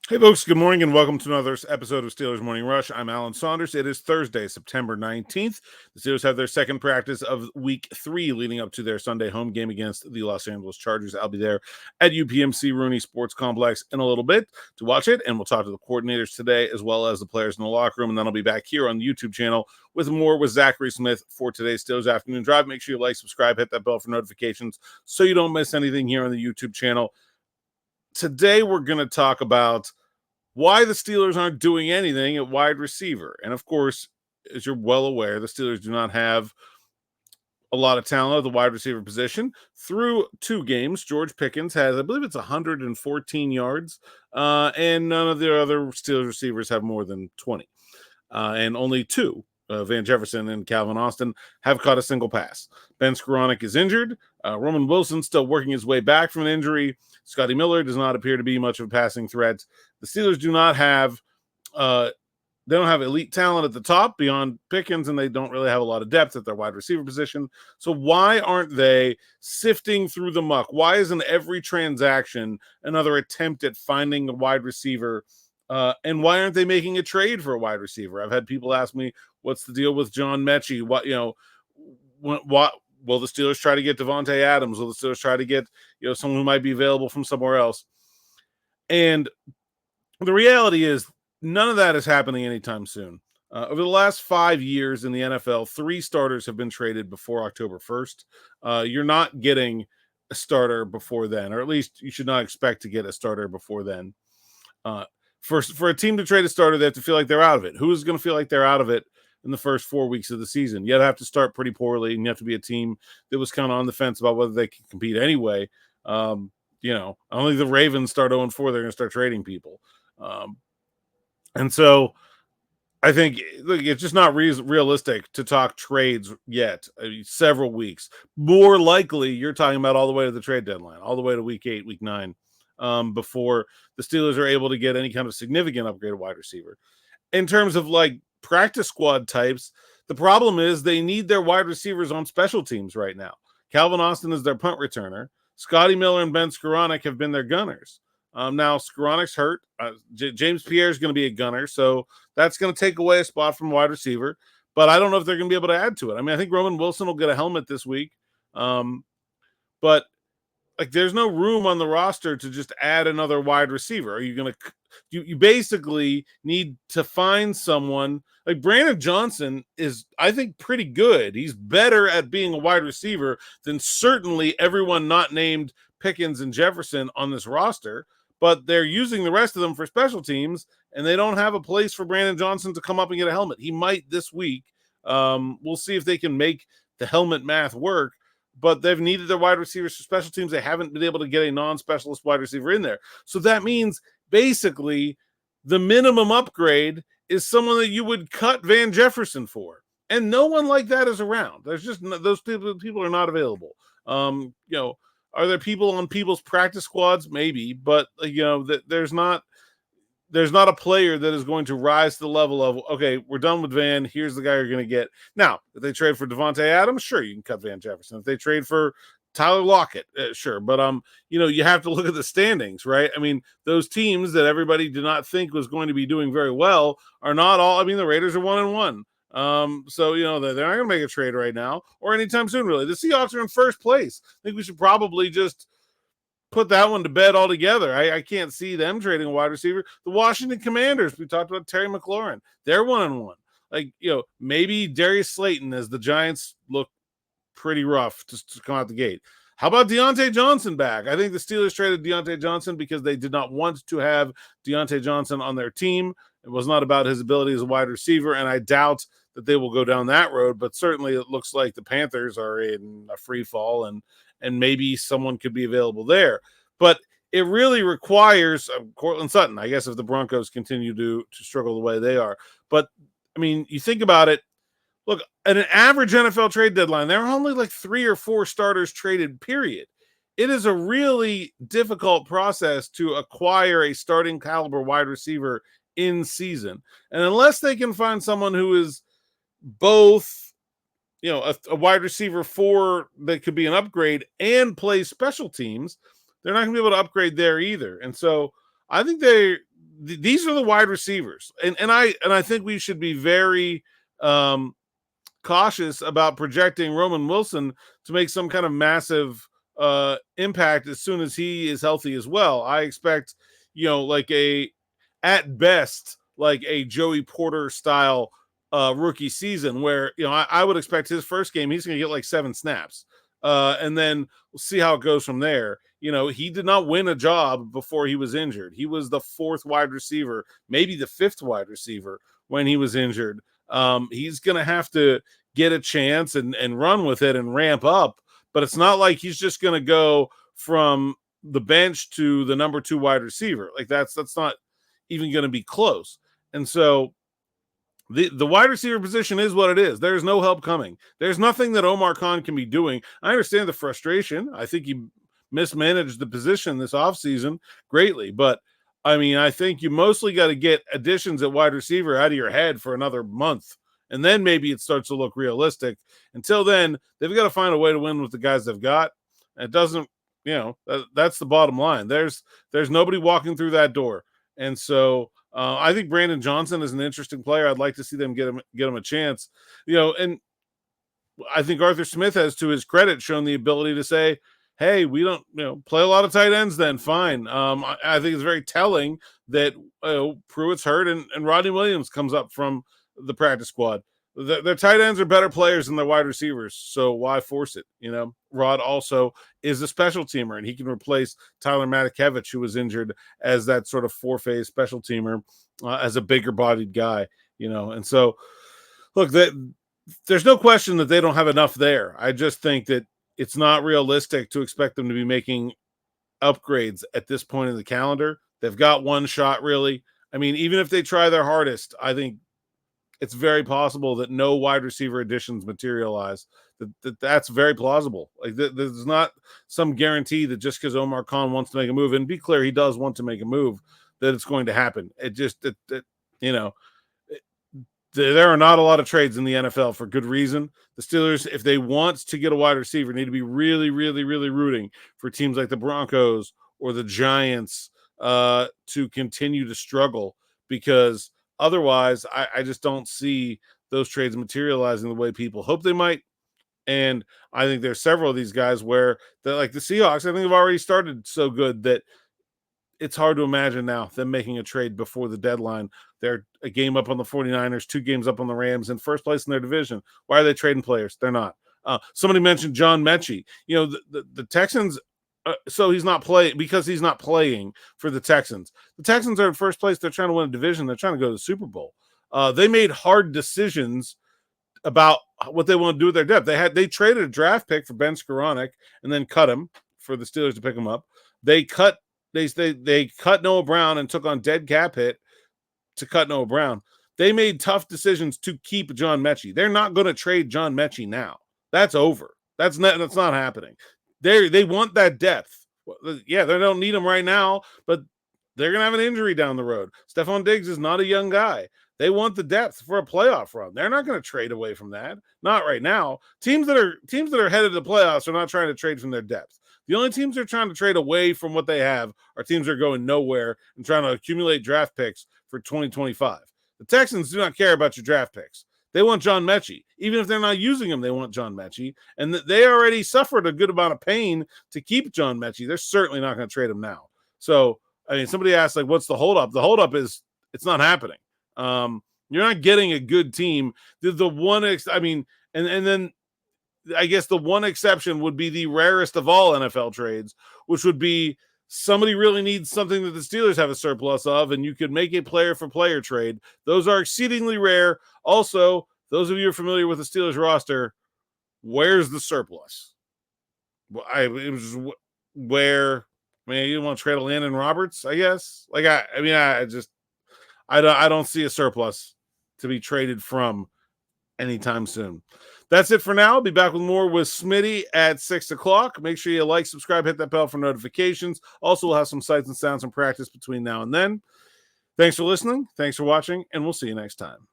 Hey, folks, good morning and welcome to another episode of Steelers Morning Rush. I'm Alan Saunders. It is Thursday, September 19th. The Steelers have their second practice of week 3 leading up to their Sunday home game against the Los Angeles Chargers. I'll be there at UPMC Rooney Sports Complex in a little bit to watch it, and we'll talk to the coordinators today as well as the players in the locker room, and then I'll be back here on the YouTube channel with more with Zachary Smith for today's Steelers Afternoon Drive. Make sure you like, subscribe, hit that bell for notifications so you don't miss anything here on the YouTube channel. Today, we're going to talk about why the Steelers aren't doing anything at wide receiver. And of course, as you're well aware, the Steelers do not have a lot of talent at the wide receiver position. Through 2 games, George Pickens has, I believe it's 114 yards, and none of the other Steelers receivers have more than 20. And only 2, Van Jefferson and Calvin Austin, have caught a single pass. Ben Skoranek is injured. Roman Wilson still working his way back from an injury. Scotty Miller does not appear to be much of a passing threat. The Steelers do not have they don't have elite talent at the top beyond Pickens, and they don't really have a lot of depth at their wide receiver position. So why aren't they sifting through the muck? Why isn't every transaction another attempt at finding a wide receiver? And why aren't they making a trade for a wide receiver? I've had people ask me, what's the deal with John Mechie? What will the Steelers try to get Devontae Adams? Will the Steelers try to get, someone who might be available from somewhere else? And the reality is none of that is happening anytime soon. Over the last 5 years in the NFL, 3 starters have been traded before October 1st. You're not getting a starter before then, or at least you should not expect to get a starter before then. For a team to trade a starter, they have to feel like they're out of it. Who is going to feel like th're out of it in the first 4 weeks of the season? You have to start pretty poorly, and you have to be a team that was kind of on the fence about whether they can compete anyway. Only the Ravens start 0-4, they're going to start trading people. And so I think it's just not realistic to talk trades yet. Several weeks. More likely, you're talking about all the way to the trade deadline, all the way to week 8, week 9. Before the Steelers are able to get any kind of significant upgrade at wide receiver. In terms of practice squad types, the problem is they need their wide receivers on special teams right now. Calvin Austin is their punt returner. Scotty Miller and Ben Skoranek have been their gunners. Now Skoranek's hurt. James Pierre is going to be a gunner, so that's going to take away a spot from wide receiver. But I don't know if they're going to be able to add to it. I think Roman Wilson will get a helmet this week. But there's no room on the roster to just add another wide receiver. Are you going to you basically need to find someone like Brandon Johnson is, I think, pretty good. He's better at being a wide receiver than certainly everyone not named Pickens and Jefferson on this roster, but they're using the rest of them for special teams, and they don't have a place for Brandon Johnson to come up and get a helmet. He might this week. We'll see if they can make the helmet math work. But they've needed their wide receivers for special teams. They haven't been able to get a non-specialist wide receiver in there. So that means basically the minimum upgrade is someone that you would cut Van Jefferson for. And no one like that is around. There's just those people are not available. Are there people on people's practice squads? Maybe, but there's not a player that is going to rise to the level of, okay, we're done with Van. Here's the guy you're going to get. Now, if they trade for Devontae Adams, sure, you can cut Van Jefferson. If they trade for Tyler Lockett, sure. But, you have to look at the standings, right? Those teams that everybody did not think was going to be doing very well are not all. The Raiders are 1-1. So, they're not going to make a trade right now or anytime soon, really. The Seahawks are in first place. I think we should probably just put that one to bed altogether. I can't see them trading a wide receiver. The Washington Commanders, we talked about Terry McLaurin. They're 1-1. Maybe Darius Slayton, as the Giants look pretty rough to come out the gate. How about Deontay Johnson back? I think the Steelers traded Deontay Johnson because they did not want to have Deontay Johnson on their team. It was not about his ability as a wide receiver, and I doubt that they will go down that road, but certainly it looks like the Panthers are in a free fall, and maybe someone could be available there. But it really requires Cortland Sutton, I guess, if the Broncos continue to struggle the way they are. But, you think about it, look, at an average NFL trade deadline, there are only 3 or 4 starters traded, period. It is a really difficult process to acquire a starting caliber wide receiver in season. And unless they can find someone who is both, a wide receiver that could be an upgrade and play special teams, they're not going to be able to upgrade there either. And so I think these are the wide receivers, and I think we should be very cautious about projecting Roman Wilson to make some kind of massive impact as soon as he is healthy as well. I expect, like at best, like a Joey Porter style rookie season where, I would expect his first game, he's going to get like 7 snaps. And then we'll see how it goes from there. He did not win a job before he was injured. He was the 4th wide receiver, maybe the 5th wide receiver when he was injured. He's going to have to get a chance and run with it and ramp up, but it's not like he's just going to go from the bench to the number 2 wide receiver. Like that's not even going to be close. And so the wide receiver position is what it is. There's no help coming. There's nothing that Omar Khan can be doing. I understand the frustration. I think he mismanaged the position this offseason greatly, but I think you mostly got to get additions at wide receiver out of your head for another month, and then maybe it starts to look realistic. Until then, they've got to find a way to win with the guys they've got. It doesn't, that's the bottom line. There's nobody walking through that door. And so I think Brandon Johnson is an interesting player. I'd like to see them get him a chance, and I think Arthur Smith has, to his credit, shown the ability to say, hey, we don't, play a lot of tight ends then, fine. I think it's very telling that Pruitt's hurt and Rodney Williams comes up from the practice squad. Their tight ends are better players than their wide receivers, so why force it? Rod also is a special teamer, and he can replace Tyler Matakevich, who was injured, as that sort of 4-phase special teamer, as a bigger-bodied guy, And so, look, there's no question that they don't have enough there. I just think that it's not realistic to expect them to be making upgrades at this point in the calendar. They've got one shot, really. Even if they try their hardest, I think it's very possible that no wide receiver additions materialize. That's very plausible. Like there's not some guarantee that just because Omar Khan wants to make a move, and be clear, he does want to make a move, that it's going to happen. It just, there are not a lot of trades in the NFL for good reason. The Steelers, if they want to get a wide receiver, need to be really, really, really rooting for teams like the Broncos or the Giants to continue to struggle, because otherwise I just don't see those trades materializing the way people hope they might. And I think there's several of these guys where they're like the Seahawks, I think have already started so good that it's hard to imagine now them making a trade before the deadline. They're a game up on the 49ers, 2 games up on the Rams, in first place in their division. Why are they trading players? They're not. Somebody mentioned John Mechie. The Texans, so he's not playing because he's not playing for the Texans. The Texans are in first place. They're trying to win a division. They're trying to go to the Super Bowl. They made hard decisions about what they want to do with their depth. They traded a draft pick for Ben Skoranek and then cut him for the Steelers to pick him up. They cut Noah Brown and took on dead cap hit to cut Noah Brown. They made tough decisions to keep John Mechie. They're not going to trade John Mechie now. That's over. That's not happening. They want that depth. Yeah, they don't need him right now, but they're going to have an injury down the road. Stephon Diggs is not a young guy. They want the depth for a playoff run. They're not going to trade away from that. Not right now. Teams that are headed to the playoffs are not trying to trade from their depth. The only teams that are trying to trade away from what they have are teams that are going nowhere and trying to accumulate draft picks for 2025. The Texans do not care about your draft picks. They want John Mechie. Even if they're not using him, they want John Mechie. And they already suffered a good amount of pain to keep John Mechie. They're certainly not going to trade him now. So, somebody asked, like, what's the holdup? The holdup is it's not happening. You're not getting a good team. The one, and then I guess the one exception would be the rarest of all NFL trades, which would be somebody really needs something that the Steelers have a surplus of, and you could make a player-for-player trade. Those are exceedingly rare. Also, those of you who are familiar with the Steelers roster, where's the surplus? You want to trade a Landon Roberts, I guess? I don't see a surplus to be traded from anytime soon. That's it for now. I'll be back with more with Smitty at 6 o'clock. Make sure you like, subscribe, hit that bell for notifications. Also, we'll have some sights and sounds and practice between now and then. Thanks for listening. Thanks for watching, and we'll see you next time.